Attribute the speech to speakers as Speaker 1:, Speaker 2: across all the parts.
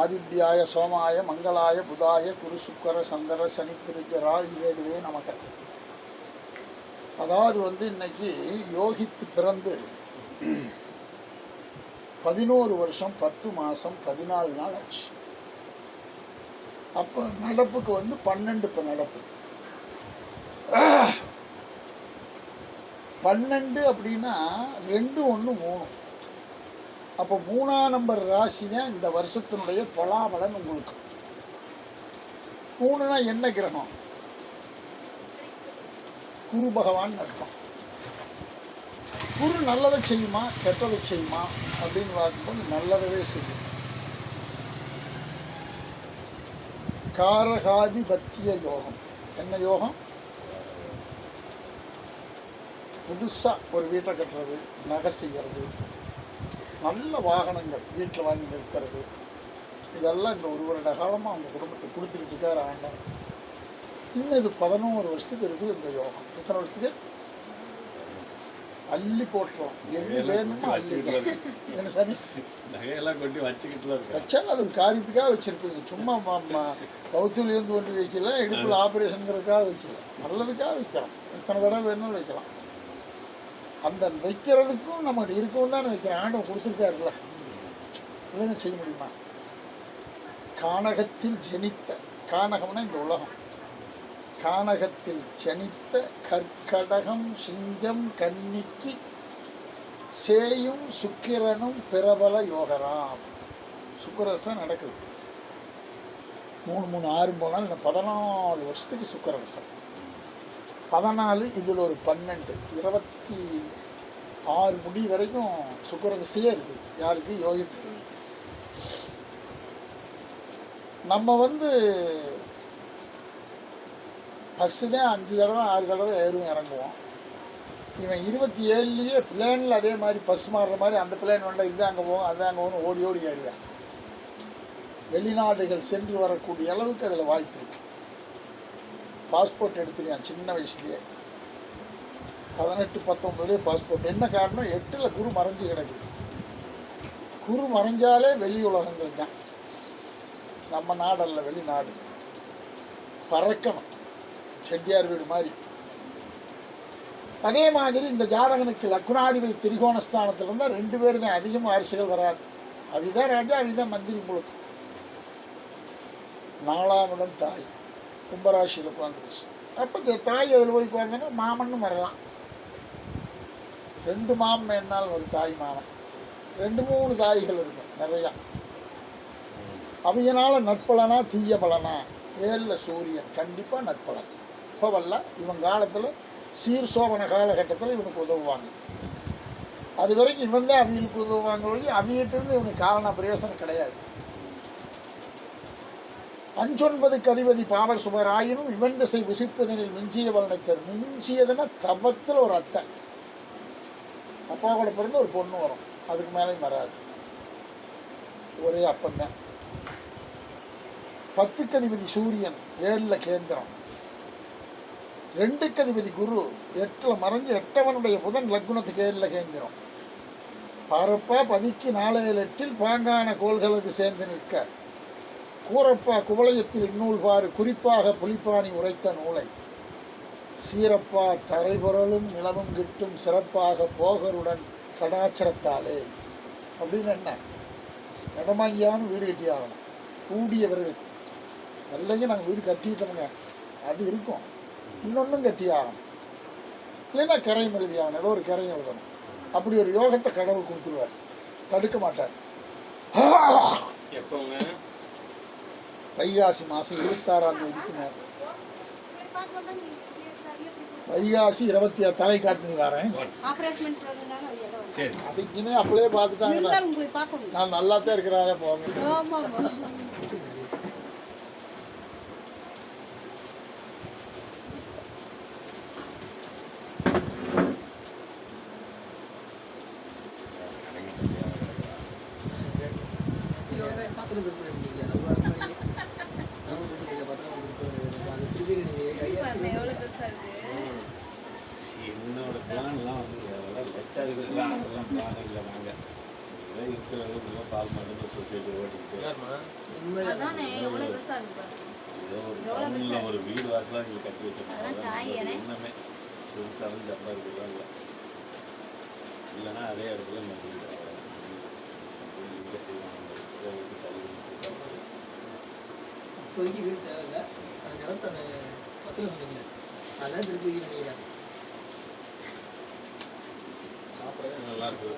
Speaker 1: ஆதித்யாய சோமாய மங்களாய புதாய குரு சுக்கர சந்திர சனி பிரிஜரா ஏதுவே நமக்கு. அதாவது இன்னைக்கு யோகித்து பிறந்து 11 வருஷம் 10 மாதம் 14 நாள் ஆச்சு. அப்போ நடப்புக்கு 12 இப்போ நடப்பு 12 அப்படின்னா 2 1 3. அப்போ 3ஆம் நம்பர் ராசி தான் இந்த வருஷத்தினுடைய பலாபலன் உங்களுக்கு. 3னா என்ன கிரகம்? குரு பகவான் அர்த்தம். குரு நல்லதை செய்யுமா கெட்டதை செய்யுமா அப்படின்னு பார்க்கும்போது நல்லதவே செய்யும். காரகாதிபத்திய யோகம். என்ன யோகம்? புதுசாக ஒரு வீட்டை கட்டுறது, நகை செய்கிறது, நல்ல வாகனங்கள் வீட்டில் வாங்கி நிறுத்துறது, இதெல்லாம் இந்த 1 வருட காலமாக அவங்க குடும்பத்தை கொடுத்துக்கிட்டு இருக்கார் ஆண்டவன். இன்னும் இது 11 வருஷத்துக்கு இருக்குது இந்த யோகம். எத்தனை வருஷத்துக்கு? அள்ளி போட்டுருவோம். எது வேணுமோ அள்ளி. என்ன சாமி நகையெல்லாம் கொட்டி வச்சாலும் அது ஒரு காரியத்துக்காக வச்சுருப்பீங்க. சும்மா கவுத்துலேருந்து கொண்டு வைக்கல, இடுப்பில் ஆப்ரேஷனுங்கிறதுக்காக வைக்கல, நல்லதுக்காக வைக்கலாம். எத்தனை தடவை வேணும்னு வைக்கலாம். அந்த வைக்கிறதுக்கும் நம்மகிட்ட இருக்கவும் தானே வைக்கிறேன். ஆண்டவன் கொடுத்துருக்காருல்ல, இல்லைன்னு செய்ய முடியுமா? கானகத்தில் ஜனித்த, கானகம்னா இந்த உலகம், கானகத்தில் ஜனித்த கற்கடகம் சிங்கம் கன்னிக்கு சேயும் சுக்கிரனும் பிரபல யோகராம். சுக்கரசம் நடக்குது. 3 3 6 போனால் இன்னும் 14 வருஷத்துக்கு சுக்கரசம். 14 இதில் ஒரு 12 26 முடி வரைக்கும் சுக்கரதசையே இருக்குது. யாருக்கு? யோகத்துக்கு. நம்ம பஸ்ஸு தான் 5 தடவை 6 தடவை ஏறும் இறங்குவோம். இவன் 27லேயே பிளேனில் அதே மாதிரி பஸ் மாறுற மாதிரி அந்த பிளேன் வந்தால் இது அங்கே போகும், அது அங்கே போகணும், ஓடி ஓடி ஏறுவேன். வெளிநாடுகள் சென்று வரக்கூடிய அளவுக்கு அதில் வாய்ப்பு இருக்குது. பாஸ்போர்ட் எடுத்துருவான் சின்ன வயசுலேயே, 18 19 பாஸ்போர்ட். என்ன காரணம்? 8ல் குரு மறைஞ்சு கிடக்குது. குரு மறைஞ்சாலே வெளி உலகங்கள் தான், நம்ம நாடல்ல, வெளிநாடு. பறக்கணும், செட்டியார் வீடு மாதிரி. அதே மாதிரி இந்த ஜாதகனுக்கு லக்னாதிபதி திரிகோணஸ்தானத்தில் இருந்தால் 2 பேர் தான், அதிகமாக அரசுகள் வராது. அவிதான் ராஜா, அவிதான் மந்திரி. உங்களுக்கு 4ஆம் இடம் தாய் கும்பராசியில் உட்காந்துருச்சு. அப்போ தாய் அதில் போய் உட்காந்தோன்னா மாமன்னு வரலாம். 2 மாமன் என்னால் ஒரு தாய் மாமன், 2 3 தாய்கள் இருக்கும் நிறையா. அவையனால் நட்பலனா தீய பலனா? 7ல் சூரியன், கண்டிப்பாக நட்பலன். இப்போ வரல, இவன் காலத்தில் சீர்சோபன காலகட்டத்தில் இவனுக்கு உதவுவாங்க. அது வரைக்கும் இவன் தான் அவிகளுக்கு உதவுவாங்க ஒழி, அவியிட்டிருந்து இவனுக்கு காரண பிரயோசனம் கிடையாது. 5 அதிபதி பாவர் சுபர் ஆயினும் இவன் திசை விசிப்பதனில் மிஞ்சிய பலனைத்தர். மிஞ்சியதுன்னா தவத்தில் ஒரு அத்தை, அப்பா கூட பிறந்து ஒரு பொண்ணு வரும், அதுக்கு மேலேயும் வராது, ஒரே அப்பந்தான். 10 அதிபதி சூரியன் 7ல் கேந்திரம், 2 அதிபதி குரு 8ல் மறைஞ்சு 8வனுடைய புதன் லக்னத்துக்கு 7ல் கேந்திரம். பாரப்பா 10க்கு 4 7 8 பாங்கான கோள்களது சேர்ந்து நிற்க, கூரப்பா குவளையத்தில் இந்நூல் பாரு குறிப்பாக புலிப்பாணி உரைத்த நூலை, சீரப்பா தரைபொருளும் நிலவும் கிட்டும் சிறப்பாக போகருடன் கடாச்சரத்தாலே. அப்படின்னு என்ன? இடமாங்கியாகணும், வீடு கட்டி ஆகணும். கூடிய விரைவில் நல்லங்க நாங்கள் வீடு கட்டிக்கிட்டோமுங்க, அது இருக்கும், இன்னொன்றும் கட்டி ஆகணும். இல்லைன்னா கரையும் எழுதி ஆகணும், ஏதோ ஒரு கரையும் எழுதணும். அப்படி ஒரு யோகத்தை கடவுள் கொடுத்துருவார், தடுக்க மாட்டார்.
Speaker 2: எப்போங்க?
Speaker 1: வைகாசி மாதம் 26ஆம் தேதிக்கு மேலே. வைகாசி 26 தலை காட்டு வரேன். அதுக்குன்னே அப்படியே பார்த்துட்டாங்க. நான் நல்லா தான் இருக்கிறாங்க போங்க.
Speaker 2: என்னோட பிளான்லாம் அதெல்லாம் லட்சாதிபதிலாம் அதெல்லாம் பிளான் இல்லை. நாங்கள் இருக்கிறவங்க பால் மட்டும் சொசைட்டி ஓட்டிக்கிட்டு ஒரு வீடு வாசலாம் இங்கே கட்டி வச்சிருக்காங்க. இன்னமே புதுசாக சம்பாதிக்கலாம் இல்லை, இல்லைன்னா அதே இடத்துல நம்ம வீடு
Speaker 3: இப்போதைக்கு வீடு தேவையில்லை. அந்த நிலத்தை பத்திரம் சொன்னீங்க, அதான் திருப்பி நினைக்கிறேன்.
Speaker 2: சாப்பிட்றது நல்லா இருக்குது.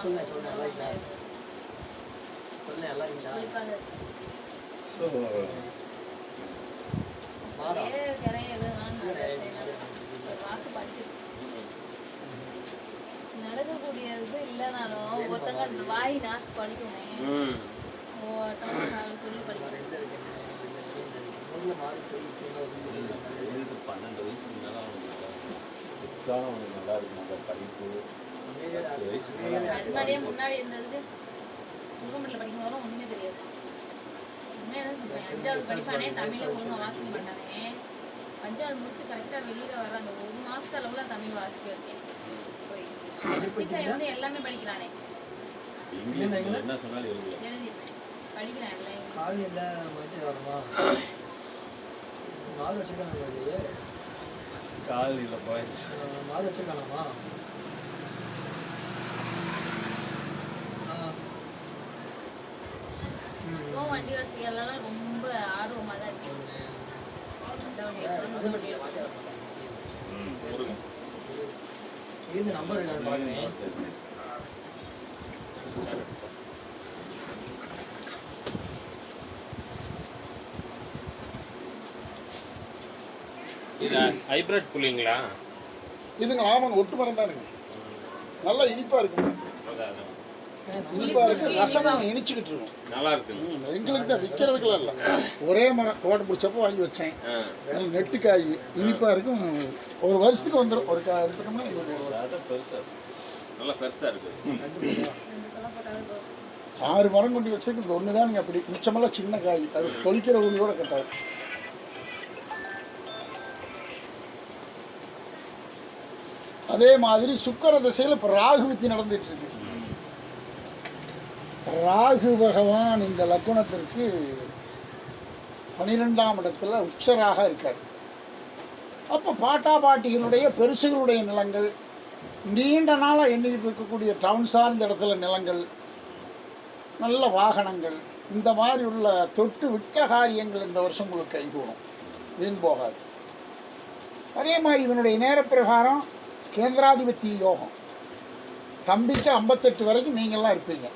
Speaker 3: இல்லை சொன்னேன் நல்லா இல்லை, சொன்னேன் நல்லா இல்லை.
Speaker 4: நடக்கக்கூடியது இல்லைனாலும் ஒருத்தங்க வாய் நாக்கு படிக்குமே, சொல்லி படிக்கணும்.
Speaker 2: 12 வயசுக்கு மேலே அவனுக்கு நல்லா இருக்கும் அந்த படிப்பு.
Speaker 4: அது மாதிரியே முன்னாடி இருந்ததுக்கு முகமட்டில் படிக்கும் போதும் ஒன்றுமே தெரியாது. உண்மையாக 5வது படிப்பானே தமிழை ஒழுங்காக வாசிக்க மாட்டானே. 5வது முடிச்சு கரெக்டாக வெளியில் வர அந்த 1 மாதத்து அளவில் தமிழ் வாசிக்க வச்சேன். பிசாய் வந்து எல்லாமே படிக்கிறானே,
Speaker 2: என்ன சொன்னாலும்
Speaker 4: எழுதிருக்கேன், படிக்கிறான் எல்லாம்.
Speaker 3: காலையில் மட்டும் வரமா 4 வச்சுருக்காங்க,
Speaker 2: காலையில் போயிடுச்சு
Speaker 3: 4 வச்சுருக்கானாமா.
Speaker 4: வண்டி வசதிகள்லாம் ரொம்ப ஆர்வமாக தான் இருக்கேன்.
Speaker 3: நம்பர் இருக்கான்னு பார்க்குறேன்.
Speaker 2: இது ஹைபிரிட் புளிங்களா?
Speaker 1: இதுங்க ஆமாங்க, ஒட்டு மரம் தானுங்க. நல்லா இனிப்பாக இருக்குங்க, இனிப்பாக இருக்குது, ரசம் இனிச்சுக்கிட்டு இருக்கும், நல்லா இருக்கு. எங்களுக்கு தான் விற்கிறதுக்கெல்லாம் இல்லை, ஒரே மரம் தோட்டம் பிடிச்சப்போ வாங்கி வச்சேன். நெட்டுக்காய் இனிப்பாக இருக்கும், ஒரு வருஷத்துக்கு வந்துடும். ஒரு காய் எடுத்துட்டோம்னா
Speaker 2: நல்லா பெருசாக இருக்குது.
Speaker 1: 6 மரம் கொண்டு வச்சிருக்கிறது ஒன்று தானுங்க. அப்படி மிச்சமெல்லாம் சின்ன காய், அது தொளிக்கிற ஊரியோட கட்டாது. அதே மாதிரி சுக்கர திசையில் இப்போ ராகு வித்தி நடந்துட்டு இருக்கு. ராகு பகவான் இந்த லக்னத்திற்கு 12ஆம் இடத்துல உச்சராக இருக்கார். அப்போ பாட்டா பாட்டிகளுடைய பெருசுகளுடைய நிலங்கள், நீண்ட நாளாக எண்ணிக்கிட்டு இருக்கக்கூடிய டவுன் சார்ந்த இடத்துல நிலங்கள், நல்ல வாகனங்கள், இந்த மாதிரி உள்ள தொட்டு விட்ட காரியங்கள் இந்த வருஷம் உங்களுக்கு கைகூடும், வீண் போகாது. அதே மாதிரி இவனுடைய நேரப்பிரகாரம் கேந்திராதிபத்திய யோகம். தம்பிக்கு 58 வரைக்கும் நீங்கள்லாம் இருப்பீங்க.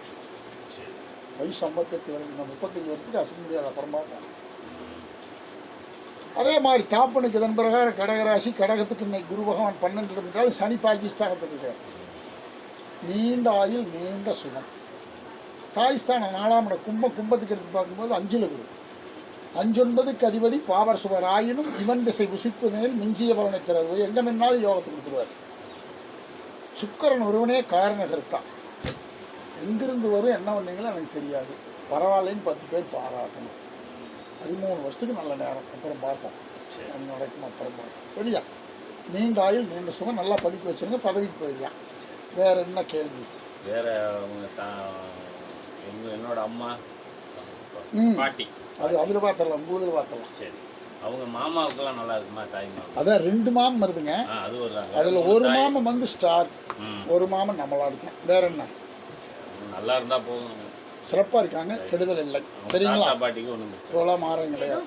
Speaker 1: வயசு 58 வரைக்கும், 35 வருஷத்துக்கு அசைக்க முடியாது, அப்புறம் பார்ப்போம். அதே மாதிரி தாப்பனுக்கு இதன் பிரகாரம் கடகராசி, கடகத்துக்கு இன்னைக்கு குரு பகவான் 12 இருந்தால் சனி பாகிஸ்தானத்துக்கு இருக்கார். நீண்ட ஆயுள், நீண்ட சுகம். தாய்ஸ்தானம் 4ஆம் இடம் கும்பத்துக்கு எடுத்து பார்க்கும்போது 5ல் குரு, 5 அதிபதி பாவர் சுவர் ஆயினும் இவன் திசை புசிப்பு நிலையில் மிஞ்சிய பலனை தருவது. எங்கே நின்னாலும் யோகத்தை கொடுத்துருவார். சுக்கரன் ஒருவனே காரணகர்த்தான். எங்கிருந்து வரும் என்ன பண்ணீங்களோ எனக்கு தெரியாது, பரவாயில்லைன்னு 10 பேர் பாராட்டணும். 13 வருஷத்துக்கு நல்ல நேரம், அப்புறம் பார்ப்போம் என்ன நடக்கும், அப்புறம் பார்ப்போம். சரியா? நீண்ட ஆயுள், நீண்ட சுகம், நல்லா படிக்க வச்சுருங்க, பதவிக்கு போயிடலாம். வேற என்ன கேள்வி?
Speaker 2: வேற என்னோட அம்மா பாட்டி
Speaker 1: அது அதில் பார்த்துடலாம், உங்களுதில் பார்த்துடலாம்.
Speaker 2: சரி, அவங்க மாமாவுக்கெல்லாம் நல்லா இருக்குமா? தாய் மாமா
Speaker 1: அதான் 2 மாமம் வருதுங்க.
Speaker 2: அது
Speaker 1: அதில் ஒரு மாமம் வந்து ஸ்டார், ஒரு மாமன் நம்மளா இருக்கேன். வேற என்ன?
Speaker 2: நல்லா இருந்தா போதும்,
Speaker 1: சிறப்பாக இருக்காங்க, கெடுதல் இல்லை. சரிங்களா?
Speaker 2: பாட்டிக்கு ஒன்றும்
Speaker 1: இப்போலாம் மாறம் கிடையாது.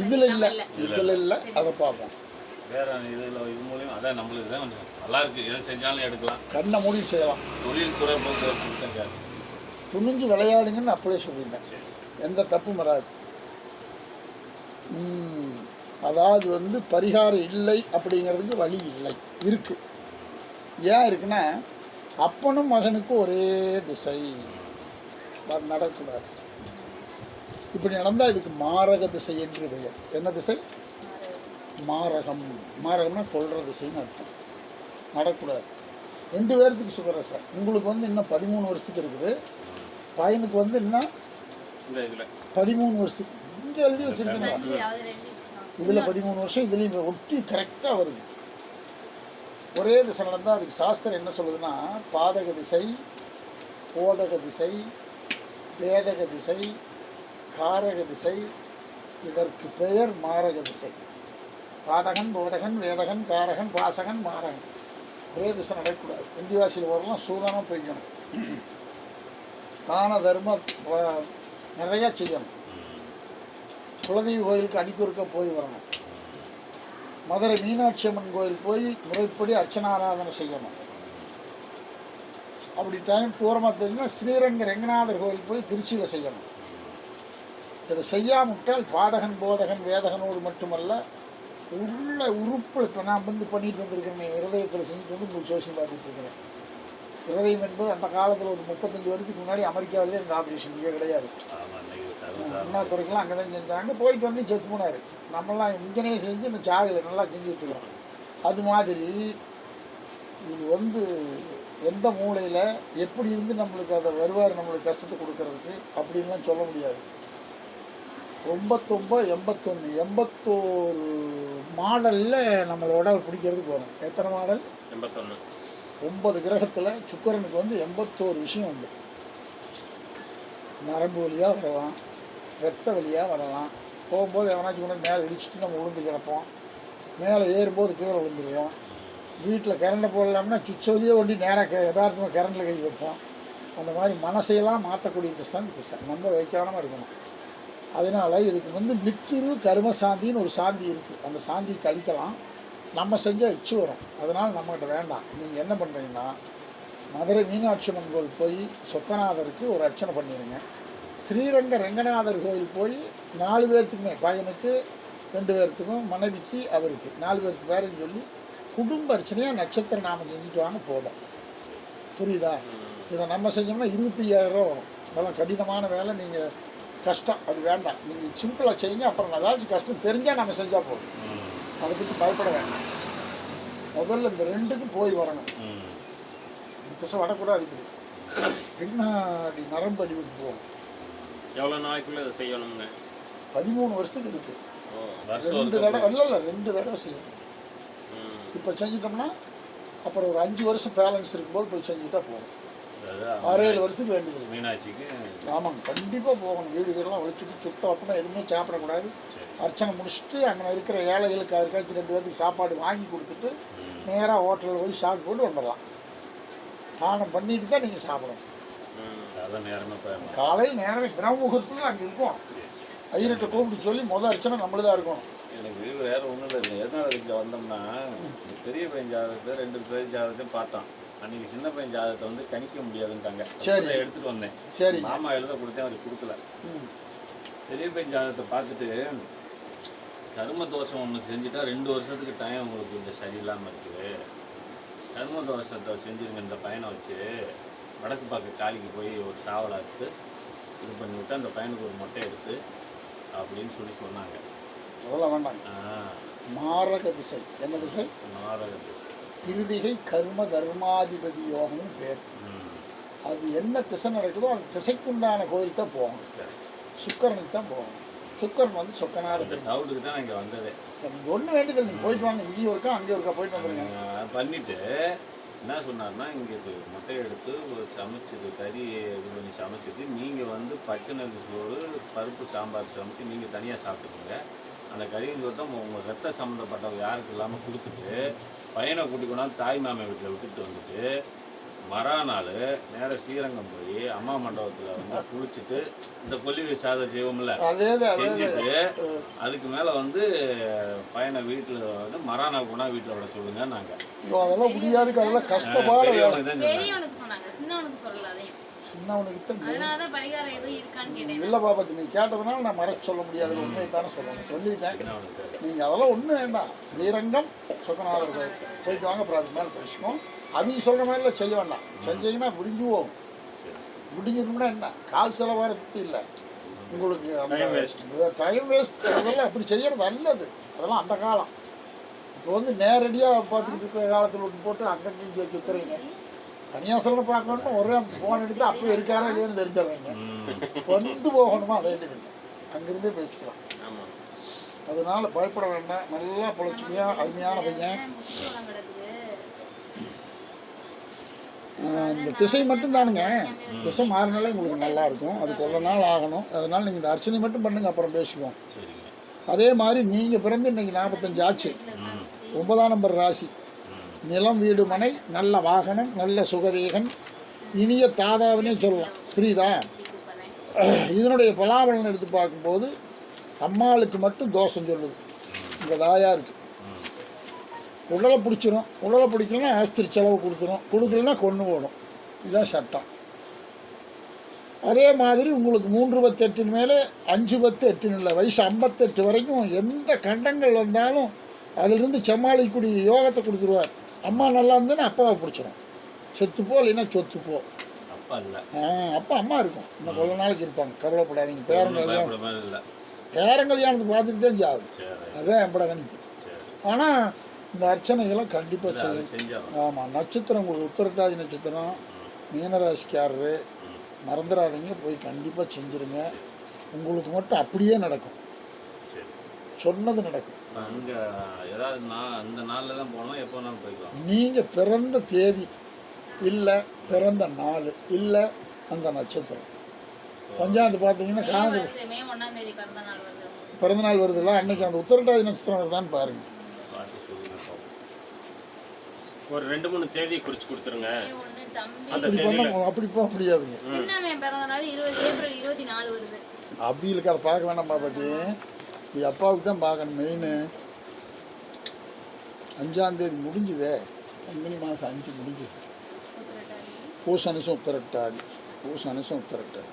Speaker 1: இதில் இல்லை, அதை பார்ப்போம்.
Speaker 2: வேற இதில் இது மூலியம் அதான் நம்மளுக்கு தான் கொஞ்சம் நல்லா இருக்குது. எது செஞ்சாலும் எடுக்கலாம், கண்ணை
Speaker 1: மூடி செய்யலாம்.
Speaker 2: தொழில் துறை போக்குவரத்து
Speaker 1: துணிஞ்சு விளையாடுங்கன்னு அப்படியே சொல்லிட்டேன், எந்த தப்பும் வராது. அதாவது வந்து பரிகாரம் இல்லை அப்படிங்கிறதுக்கு வழி இல்லை, இருக்கு. ஏன் இருக்குன்னா, அப்பனும் மகனுக்கும் ஒரே திசை நடக்கூடாது. இப்படி நடந்தால் இதுக்கு மாரக திசை என்று பெயர். என்ன திசை? மாரகம். மாரகம்னா கொள்ற திசைன்னு அர்த்தம். நடக்கூடாது. 2 பேர்த்துக்கு சுகர் சார். உங்களுக்கு வந்து இன்னும் 13 வருஷத்துக்கு இருக்குது. பையனுக்கு வந்து இன்னும்
Speaker 2: இந்த இதில்
Speaker 1: 13 வருஷத்துக்கு. இங்கே எழுதி வச்சுருக்கீங்க.
Speaker 4: சஞ்சய் அவர் எழுதி வச்சிருக்காங்க.
Speaker 1: இதில் 13 வருஷம், இதுலேயும் ஒட்டி கரெக்டாக வருது. ஒரே திசை நடந்தால் அதுக்கு சாஸ்திரம் என்ன சொல்லுதுன்னா, பாதக திசை, போதக திசை, வேதக திசை, காரக திசை, இதற்கு பெயர் மாரக திசை. பாதகன், போதகன், வேதகன், காரகன், பாசகன், மாரகன். ஒரே திசை நடக்கக்கூடாது. இண்டிவாசியில் வரலாம், சூதானம் போய்க்கணும். தான தர்மம் நிறையா செய்யணும். குலதெய்வ கோயிலுக்கு அடிக்கொருக்க போய் வரணும். மதுரை மீனாட்சி அம்மன் கோயில் போய் முறைப்படி அர்ச்சனாராதனை செய்யணும். அப்படி டைம் தூரமாக தெரிஞ்சுன்னா ஸ்ரீரங்க ரெங்கநாதர் கோயில் போய் திருச்சியில் செய்யணும். இதை செய்யாமட்டால் பாதகன், போதகன், வேதகனோடு மட்டுமல்ல, உள்ள உறுப்பில் இப்போ நான் வந்து பண்ணிட்டு வந்திருக்கிறேன். இருதயத்தில் செஞ்சுட்டு வந்து உங்களுக்கு சோசியம் பார்த்துட்டு இருக்கிறேன். இருதயம் என்பது அந்த காலத்தில் ஒரு 35 வருஷத்துக்கு முன்னாடி அமெரிக்காவிலே இந்த ஆப்ரேஷன் இங்கே கிடையாது. அண்ணா துறைக்கெல்லாம் அங்கே தான் செஞ்சாங்க. போயிட்டு வந்து செத்து போனார். நம்மளாம் இங்கனே செஞ்சு இந்த சாகலை நல்லா செஞ்சுட்ருக்கோம். அது மாதிரி இது வந்து எந்த மூலையில் எப்படி இருந்து நம்மளுக்கு அதை வருவார், நம்மளுக்கு கஷ்டத்தை கொடுக்கறதுக்கு அப்படின்லாம் சொல்ல முடியாது. 89, 81, 81 மாடலில் நம்மளை உடல் பிடிக்கிறதுக்கு வரும். எத்தனை மாடல்?
Speaker 2: 81.
Speaker 1: 9 கிரகத்தில் சுக்கிரனுக்கு வந்து 81 விஷயம் உண்டு. நரம்பு வழியாக வரலாம், ரத்த வழியாக வரலாம். போகும்போது எவனாச்சும் கொண்டு மேலே இடிச்சுட்டு நம்ம விழுந்து கிடப்போம். மேலே ஏறும்போது கீழே விழுந்துருவோம். வீட்டில் கரண்டை போடலாம்னா சுவிட்ச வழியே ஒண்டி நேராக யதார்த்தமாக கரண்டில் கை வைப்போம். அந்த மாதிரி மனசையெல்லாம் மாற்றக்கூடிய திசை நம்ம வைக்காமல் இருக்கணும். அதனால் இதுக்கு வந்து மித்திரு கர்ம சாந்தின்னு ஒரு சாந்தி இருக்குது. அந்த சாந்தி கழிக்கலாம். நம்ம செஞ்சால் இச்சு வரும். அதனால் நம்மகிட்ட வேண்டாம். நீங்கள் என்ன பண்ணுறீங்கன்னா, மதுரை மீனாட்சி அம்மன் கோயில் போய் சொக்கநாதருக்கு ஒரு அர்ச்சனை பண்ணிடுங்க. ஸ்ரீரங்க ரெங்கநாதர் கோயில் போய் 4 பேர்த்துக்குமே, பையனுக்கு 2 பேர்த்துக்கும், மனைவிக்கு அவருக்கு 4 பேருக்கு பேருன்னு சொல்லி குடும்ப அர்ச்சனையாக நட்சத்திர நாமம் செஞ்சுட்டு வாங்க போதும். புரியுதா? இதை நம்ம செஞ்சோம்னா 25,000 ரூபா வரும். அதெல்லாம் கடினமான வேலை. நீங்கள் கஷ்டம் அது வேண்டாம். நீங்கள் சிம்பிளாக செய்யுங்க. அப்புறம் ஏதாச்சும் கஷ்டம் தெரிஞ்சால் நம்ம செஞ்சால் போதும். அதை பற்றி பயப்பட வேண்டாம். முதல்ல இந்த 2க்கும் போய் வரணும். திசை வரக்கூடாது. இப்படி பின்னாடி நரம்பு அடிவிட்டு போகும்.
Speaker 2: எவ்வளோ நாளைக்குள்ள இதை செய்யணுங்க?
Speaker 1: 13 வருஷத்துக்கு இருக்குது. 2 தடவை இல்லை 2 தடவை செய்யணும். இப்போ செஞ்சிட்டோம்னா அப்புறம் ஒரு 5 வருஷம் பேலன்ஸ் இருக்கும்போது போய் செஞ்சுட்டா போகும். 6-7 வருஷத்துக்கு வேண்டியது
Speaker 2: மீனாட்சிக்கு.
Speaker 1: ஆமாங்க, கண்டிப்பாக போகணும். வீடுகள்லாம் ஒழிச்சுட்டு சுத்த வட்டமாக எதுவுமே சாப்பிடக்கூடாது. அர்ச்சனை முடிச்சுட்டு அங்கே இருக்கிற ஏழைகளுக்கு அதுக்காச்சும் 2 பேருக்கு சாப்பாடு வாங்கி கொடுத்துட்டு நேராக ஹோட்டலில் போய் சாப்பிட்டு போட்டு வந்துடலாம். தானம் பண்ணிட்டு தான் நீங்கள் சாப்பிடணும். காலையில் நேரமே பிரம்ம முகூர்த்தத்தில் அங்கே இருக்கும். ஐயர்கிட்ட கூப்பிட்டு சொல்லி அர்ச்சனை நம்மளுதான் இருக்கணும்.
Speaker 2: எனக்கு வேற ஒன்றும் இல்லை. எதனால இங்கே வந்தோம்னா, பெரிய பையன் ஜாதகத்தை 2 பேர் ஜாதகத்தையும் பார்த்தோம். அன்றைக்கி சின்ன பையன் ஜாதகத்தை வந்து கணிக்க முடியாதுன்ட்டாங்க. சரி, எடுத்துகிட்டு வந்தேன். சரி, மாமா எழுத கொடுத்தேன், அவருக்கு கொடுக்கல. பெரிய பையன் ஜாதகத்தை பார்த்துட்டு கர்ம தோஷம் ஒன்று செஞ்சுட்டா 2 வருஷத்துக்கு டைம் உங்களுக்கு கொஞ்சம் சரியில்லாமல் இருக்குது. கர்ம தோஷத்தை செஞ்சுருங்க. இந்த பையனை வச்சு வடக்கு பார்க்க காளிக்கு போய் ஒரு சாவலை எடுத்து இது பண்ணி விட்டு அந்த பையனுக்கு ஒரு மொட்டை எடுத்து அப்படின்னு சொன்னாங்க.
Speaker 1: அதெல்லாம் வேண்டாங்க. மாரக திசை. என்ன திசை? மாரக திசை. திருதிகை கர்ம தர்மாதிபதி யோகம்னு பேர். அது என்ன திசை நடக்குதோ அந்த திசைக்குண்டான கோயில் தான் போகணும். சுக்கரனுக்கு தான் போகணும். சுக்கரன் வந்து சொக்கநாதர்.
Speaker 2: டவுட்டுக்கு தான் இங்கே வந்ததே.
Speaker 1: நீங்கள் ஒன்றும் வேண்டியதில்லை. நீங்கள் போயிட்டு வாங்க. இங்கேயும் இருக்கா அங்கேயும் இருக்கா போயிட்டு வந்துடுங்க.
Speaker 2: பண்ணிவிட்டு என்ன சொன்னார்னா, இங்கே மொட்டை எடுத்து ஒரு சமைச்சிட்டு கறி இது பண்ணி சமைச்சிட்டு நீங்கள் வந்து பச்சை நெல் சோறு பருப்பு சாம்பார் சமைச்சு நீங்கள் தனியாக சாப்பிட்டுக்கோங்க. அந்த கறியும் சோறு தான் உங்கள் ரத்த சம்மந்தப்பட்டவங்க யாருக்கு இல்லாமல் கொடுத்துட்டு பையனை கூட்டி கொண்டாந்து தாய் மாமன் வீட்டில் விட்டுட்டு வந்துட்டு மறாநாள் நேராக ஸ்ரீரங்கம் போய் அம்மா மண்டபத்தில் வந்து குளிச்சுட்டு இந்த கொல்லி சாதம் செய்வோம்ல செஞ்சுட்டு அதுக்கு மேலே வந்து பையனை வீட்டில் வந்து மறாநாள் கூட வீட்டில் விட சொல்லுங்க. நாங்கள்
Speaker 1: அதெல்லாம் முடியாது. அதெல்லாம் கஷ்டப்பாடு. இல்லை பாப்பா, நீங்கள் கேட்டதுனால நான் மறைச்சு சொல்ல முடியாது. உண்மையை தானே சொல்லணும். சொல்லிட்டேன். நீங்கள் அதெல்லாம் ஒன்றும் வேண்டாம். ஸ்ரீரங்கம் சொக்கநாதர் கோயில் போயிட்டு வாங்க. அப்புறம் அதுக்கு மேலே பேசுவோம். அவங்க சொல்கிற மாதிரிலாம் செய்ய வேண்டாம். செஞ்சீங்கன்னா விடிஞ்சுவோம். விடிஞ்சிருந்தோம்னா என்ன கால் செலவாக பற்றி இல்லை உங்களுக்கு. டைம் வேஸ்ட் அதெல்லாம் அப்படி செய்கிறது நல்லது. அதெல்லாம் அந்த காலம். இப்போ வந்து நேரடியாக பார்த்துக்கிட்டு இருக்கிற காலத்தில் விட்டு போட்டு அங்கங்கே சுற்றுறீங்க. கன்னியாசலனை பார்க்கணும்னு ஒரே ஃபோன் எடுத்து அப்போ இருக்காரா இல்லையான்னு தெரிஞ்சிடுறீங்க. வந்து போகணுமா வேண்டியதில்லை, அங்கிருந்தே பேசிக்கலாம்.
Speaker 5: ஆமாம்.
Speaker 1: அதனால பயப்பட வேண்டாம். நல்லா பொழைச்சிக்கியா, அருமையான பையன். இந்த திசை மட்டும் தானுங்க, திசை மாறினாலே உங்களுக்கு நல்லா இருக்கும். அது கொஞ்ச நாள் ஆகணும். அதனால நீங்கள் இந்த அர்ச்சனை மட்டும் பண்ணுங்க, அப்புறம் பேசுவோம். அதே மாதிரி நீங்கள் பிறந்து இன்னைக்கு 45 ஆச்சு. 9ஆம் நம்பர் ராசி, நிலம் வீடு மனை, நல்ல வாகனம், நல்ல சுகதேகன், இனிய தாதாவினே சொல்லலாம். புரியுதா? இதனுடைய பலாபலன் எடுத்து பார்க்கும்போது அம்மாளுக்கு மட்டும் தோஷம் சொல்லுது. இந்த தாயாருக்கு உடலை பிடிச்சிரும். உடலை பிடிக்கலன்னா ஆஸ்திரி செலவு கொடுக்கலன்னா கொண்டு போடும். இதுதான் சட்டம். அதே மாதிரி உங்களுக்கு 3/8 மேலே 5/8 இல்லை, வயசு 58 வரைக்கும் எந்த கண்டங்கள் வந்தாலும் அதிலிருந்து சமாளிக்கக்கூடிய யோகத்தை கொடுத்துருவார். அம்மா நல்லா இருந்ததுன்னா அப்பாவை பிடிச்சிடும். செத்துப்போ இல்லைன்னா சொத்துப்போ. அப்பா அம்மா இருக்கும், இன்னும் கொஞ்ச நாளைக்கு இருப்பாங்க. கவலைப்படாதீங்க. பேரங்கல்யாணத்தை பார்த்துட்டு தான் ஜாது. அதுதான் எப்பட கணிப்பு. ஆனால் இந்த அர்ச்சனைகளை கண்டிப்பாக செய்யும். ஆமாம், நட்சத்திரம் உங்களுக்கு உத்திரட்டாதி நட்சத்திரம், மீனராசிக்காரரு மறந்துடாதீங்க. போய் கண்டிப்பாக செஞ்சுருங்க. உங்களுக்கு மட்டும் அப்படியே நடக்கும், சொன்னது நடக்கும். நீங்கள் பிறந்த தேதி இல்லை, பிறந்த நாள் இல்லை, அந்த நட்சத்திரம் பஞ்சாயத்து பார்த்தீங்கன்னா பிறந்த நாள் வருதுல்ல, அன்னைக்கு அந்த உத்திரட்டாதி நட்சத்திரம் வருதான்னு பாருங்க.
Speaker 5: ஒரு 2-3 தேதி குறிச்சு கொடுத்துருங்க.
Speaker 1: அப்படி போக முடியாதுங்க. அபிகளுக்கு அதை பார்க்க வேண்டாம்ப்பா. பற்றி அப்பாவுக்கு தான் பார்க்கணும். மெயின் 5ஆம் தேதி முடிஞ்சுதே, பங்குனி மாதம் 5 முடிஞ்சுது. பூச அனுசம் உத்திரட்டாதி, பூச அனுசம் உத்திரட்டாதி,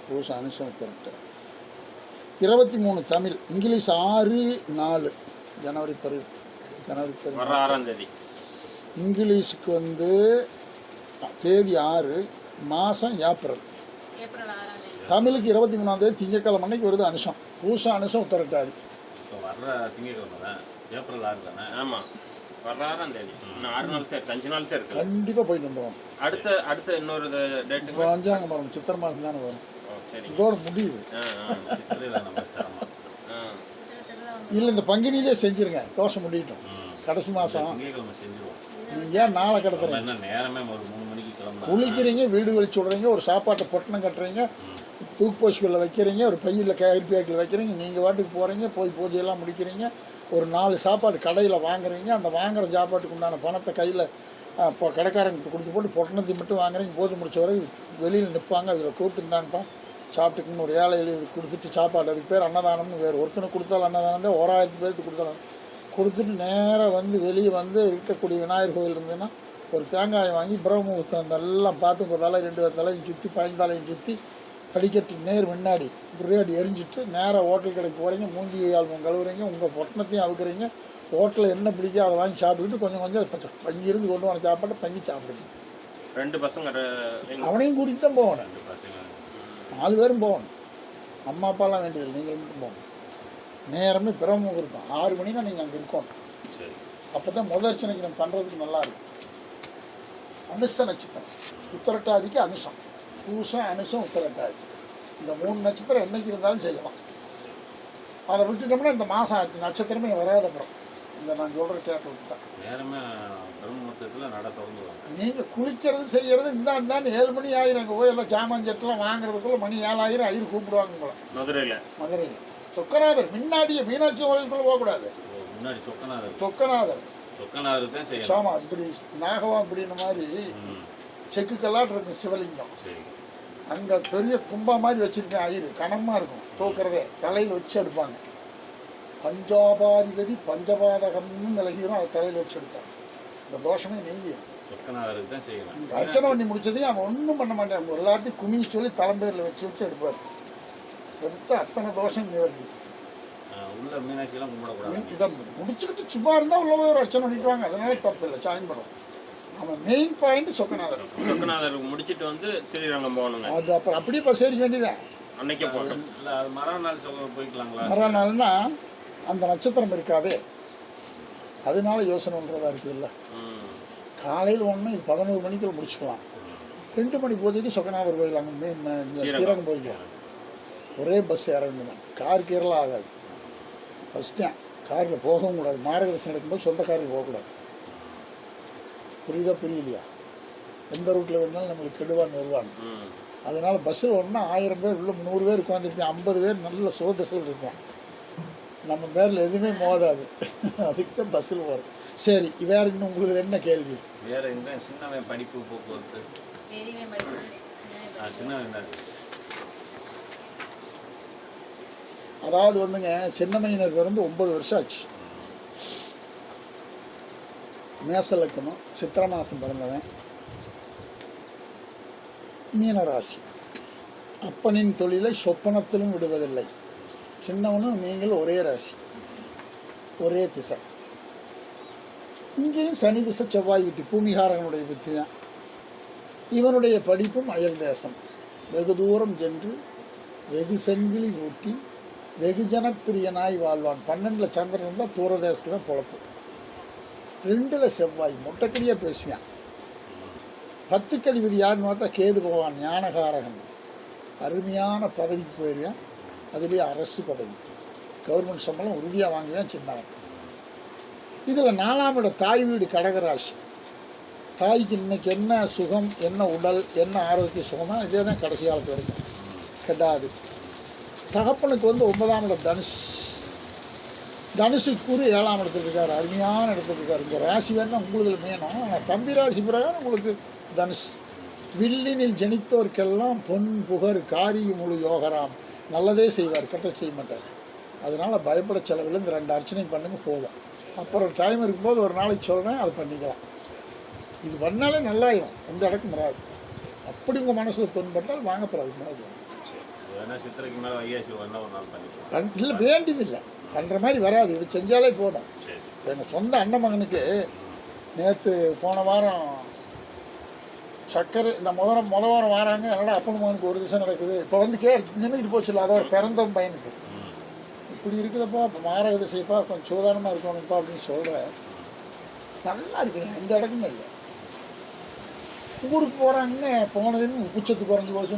Speaker 1: பூச அனுசம் உத்திரட்டாதி. 23 தமிழ், இங்கிலீஷ் 6/4 ஜனவரி
Speaker 5: 6ஆம் தேதி.
Speaker 1: இங்கிலீஷுக்கு வந்து தேதி 6, மாதம் ஏப்ரல். தமிழுக்கு 23ஆம் தேதி திங்கட்கிழமை அன்னைக்கு வருது அனுஷம். பூச அனுஷம் உத்திரட்டாதி. கண்டிப்பாக போயிட்டு வந்துடுவோம்.
Speaker 5: அடுத்த இன்னொரு டேட்
Speaker 1: பஞ்சாங்கம் வரும், சித்திரை மாதம் தானே வரும். இதோட முடியுது இல்லை, இந்த பங்குனியிலே செஞ்சுருங்க. தோசை முடியட்டும். கடைசி மாதம் நீங்கள் ஏன் நாளை கிடத்துறீங்க? குளிக்கிறீங்க, வீடு வலிச்சு விடுறீங்க, ஒரு சாப்பாட்டை பொட்டணம் கட்டுறீங்க, தூக்கு போஸ்களில் வைக்கிறீங்க, ஒரு பையில் கேரி பேக்கில் வைக்கிறீங்க, நீங்கள் வாட்டுக்கு போகிறீங்க, போய் பூஜையெல்லாம் முடிக்கிறீங்க, ஒரு 4 சாப்பாடு கடையில் வாங்குறீங்க. அந்த வாங்குகிற சாப்பாட்டுக்கு உண்டான பணத்தை கையில் இப்போ கடைக்காரங்கிட்ட கொடுத்து போட்டு பொட்டணத்தை மட்டும் வாங்குறீங்க. பூஜை முடிச்ச வரை வெளியில் நிற்பாங்க. அதில் கூப்பிட்டுருந்தான்ப்பா சாப்பிட்டுக்குன்னு ஒரு ஏழை எழுதி கொடுத்துட்டு சாப்பாடு, அதுக்கு பேர் அன்னதானம்னு வேறு. ஒருத்தனுக்கு கொடுத்தாலும் அன்னதானம் தான், 1000 பேருக்கு கொடுத்தாலும் கொடுத்துட்டு நேராக வந்து வெளியே வந்து இருக்கக்கூடிய விநாயகர் கோயில் இருந்ததுன்னா ஒரு தேங்காயை வாங்கி பிரம்மமுகூர்த்தம் எல்லாம் பார்த்து ஒரு தலை 2 தலையும் சுற்றி 15 தலையும் சுற்றி படிக்கட்டு நேர் முன்னாடி பிரியாடி எரிஞ்சிட்டு நேராக ஹோட்டல் கடைக்கு போகிறீங்க. மூஞ்சி ஆல்பம் கழுவுறீங்க, உங்கள் பொட்டணத்தையும் அவுக்குறீங்க. ஹோட்டலில் என்ன பிடிக்கோ அதை வாங்கி சாப்பிட்டுக்கிட்டு கொஞ்சம் கொஞ்சம் பங்கிருந்து கொண்டு வர சாப்பாட்டை பங்கி சாப்பிடுங்க.
Speaker 5: 2 பசங்க
Speaker 1: அவனையும் கூட்டிகிட்டு தான் போகணும். 4 பேரும் போகணும். அம்மா அப்பாலாம் வேண்டியதில்லை, நீங்கள் மட்டும் போகணும். நேரமே பிரம்மமுகூர்த்தம் 6 மணினா நீங்கள் அங்கே இருக்கணும். அப்போ தான் முதற்சனைக்கு நம்ம பண்ணுறதுக்கு நல்லாயிருக்கும். அனுச நட்சத்திரம், உத்திரட்டாதிக்கு அனுசம், பூசம் அனுசம் உத்திரட்டாதி, இந்த 3 நட்சத்திரம் என்றைக்கு இருந்தாலும் செய்யலாம். அதை விட்டுட்டோம்னா இந்த மாதம் ஆச்சு நட்சத்திரமே வராத அப்புறம் இந்த நான் சொல்கிற கேட்டு விட்டுட்டேன். நீங்கள் குளிக்கிறது செய்கிறது இந்தான்னு 7 மணி ஆயிரம். அங்கே போய் எல்லாம் சாமான் செட்டெல்லாம் வாங்குறதுக்குள்ள மணி 7000 ஐயர் கூப்பிடுவாங்க உங்களை. மதுரையில் சொக்கநாதர் முன்னாடியே மீனாட்சி கோயிலுக்குள்ள போகக்கூடாது. சொக்கநாதர் சாமா இப்படி நாகவா அப்படின்ற மாதிரி செக்குக்கெல்லாம் இருக்கும் சிவலிங்கம். அங்கே பெரிய கும்பா மாதிரி வச்சுருக்கேன். ஐயர் கனமாக இருக்கும், தூக்கிறதே தலையில் வச்சு எடுப்பாங்க. பஞ்சாபாதிபதி பஞ்சபாதகம்னு விலகிடும், அதை தலையில் வச்சு எடுத்தாங்க. இந்த தோஷமே நீங்கிடும். அர்ச்சனை பண்ணி முடிச்சதையும் அவன் ஒன்றும் பண்ண மாட்டேன். அவங்க எல்லாத்தையும் குமிச்சு சொல்லி தலைம்பேரில் வச்சு வச்சு எடுப்பார். எடுத்து அத்தனை தோஷம் நிவர்த்தி. இதை முடிச்சுக்கிட்டு சும்மா இருந்தால் உள்ள போய் ஒரு அர்ச்சனை பண்ணிட்டுவாங்க. அதனால தப்பு இல்லை, சாயம் படம். நம்ம மெயின் பாயிண்ட் சொக்கநாதர்
Speaker 5: முடிச்சுட்டு வந்து ஸ்ரீரங்கம் போகணுங்க.
Speaker 1: அது அப்புறம் அப்படியே இப்போ சேரிக்க வேண்டியதான்.
Speaker 5: அன்னைக்கே போகணும்.
Speaker 1: மறுநாள்னா அந்த நட்சத்திரம் இருக்காதே, அதனால யோசனை பண்ணுறதா இருக்குது இல்லை. காலையில் ஒன்று இது 11 மணிக்குள்ள முடிச்சுக்கலாம். 2 மணி பூஜைக்கு சொக்கநாதர் கோயில் அங்கே ஸ்ரீரங்கம் போய்க்கலாம். ஒரே பஸ் ஏற வேண்டியதான். கார் கீரெல்லாம் ஆகாது. பஸ் தான். காரில் போகவும் கூடாது. மார்கதர்சனம் எடுக்கும்போது சொந்த காரில் போகக்கூடாது. புரியலையா? எந்த ரூட்டில் வேணாலும் நம்மளுக்கு கெடுவான்னு வருவாங்க. அதனால் பஸ்ஸில் ஒன்றா 1000 பேர் உள்ள 300 பேர் உட்காந்துருப்பேன். 50 பேர் நல்ல சோதசல் இருப்போம். நம்ம பேரில் எதுவுமே மோதாது. அதுக்கு தான் பஸ்ஸில் வரும். சரி, வேறு இன்னும் உங்களுக்கு என்ன கேள்வி?
Speaker 2: வேறு எங்கே சின்னவன் படிப்பு போக்குவரத்து சின்னவன்
Speaker 1: அதாவது வந்துங்க சின்னமையினர் பிறந்து 9 வருஷம் ஆச்சு. மேச லக்னம், சித்திரை மாதம் பிறந்தவன், மீனராசி. அப்பனின் தொழிலை சொப்பனத்திலும் விடுவதில்லை. சின்னவனும் நீங்கள் ஒரே ராசி, ஒரே திசை. இங்கேயும் சனி திசை செவ்வாய் புத்தி, பூமிகாரனுடைய புத்தி தான். இவனுடைய படிப்பும் அயல் தேசம். வெகு தூரம் சென்று வெகு செங்கிலி ஊட்டி வெகுஜனப்பிரியனாய் வாழ்வான். 12ல் சந்திரன் இருந்தால் தூரதேசத்தில் பொழப்பு. 2ல் செவ்வாய் மொட்டைக்கடியாக பேசுவான். 10க்கு அதிபதி யாருன்னு பார்த்தா கேது பகவான், ஞானகாரகன். அருமையான பதவிக்கு போயிருவேன். அதுலேயே அரசு பதவி, கவர்மெண்ட் சம்பளம் உறுதியாக வாங்குவேன் சின்னவன். இதில் 4ஆம் இடம் தாய் வீடு கடகராசி. தாய்க்கு இன்னைக்கு என்ன சுகம், என்ன உடல், என்ன ஆரோக்கிய சுகமாக இதே தான் கடைசி காலத்து வரைக்கும் கெடாது. தகப்பனுக்கு 9ஆம் இடம் தனுஷ். தனுஷுக்கு 7ஆம் இடத்துல இருக்கார். அருமையான இடத்துல இருக்கார். இந்த ராசி வேணால் உங்களுக்கு வேணும். ஆனால் தம்பி ராசி பிரகாரம் உங்களுக்கு தனுஷ். வில்லினில் ஜனித்தோர்க்கெல்லாம் பொன் புகர் காரிய முழு யோகராம். நல்லதே செய்வார், கெட்ட செய்ய மாட்டார். அதனால் பயப்பட செலவில் இந்த 2 அர்ச்சனை பண்ணுங்க போதும். அப்புறம் டைம் இருக்கும்போது ஒரு நாளைக்கு சொல்கிறேன், அதை பண்ணிக்கலாம். இது பண்ணாலே நல்லாயிரும், எந்த இடக்கும் வராது. அப்படி உங்கள் மனசில் தோன்பட்டால் வாங்கப்படாது.
Speaker 2: சித்திரைக்கு மேலே வைகாசி வந்தால் ஒரு நாள் பண்ணிக்கலாம்.
Speaker 1: இல்லை, வேண்டியதில்லை, பண்ணுற மாதிரி வராது. இது செஞ்சாலே போதும். இப்போ எங்கள் சொந்த அண்ணன் மகனுக்கு நேற்று போன வாரம் சக்கரை இந்த முத வாரம் வராங்க. அதனால் அப்பன் மகனுக்கு ஒரு திசை நடக்குது. இப்போ வந்து நின்றுக்கிட்டு போச்சுல்ல, அதோட பிறந்த பையனுக்கு இப்படி இருக்குதுப்பா, இப்போ மாரக திசைப்பா, கொஞ்சம் சூதானமாக இருக்கணும்ப்பா அப்படின்னு சொல்கிறேன். நல்லா இருக்குங்க, எந்த இடக்குமே இல்லை. ஊருக்கு போகிறாங்க, போனதுன்னு உச்சத்துக்கு குறைஞ்சி போச்சு.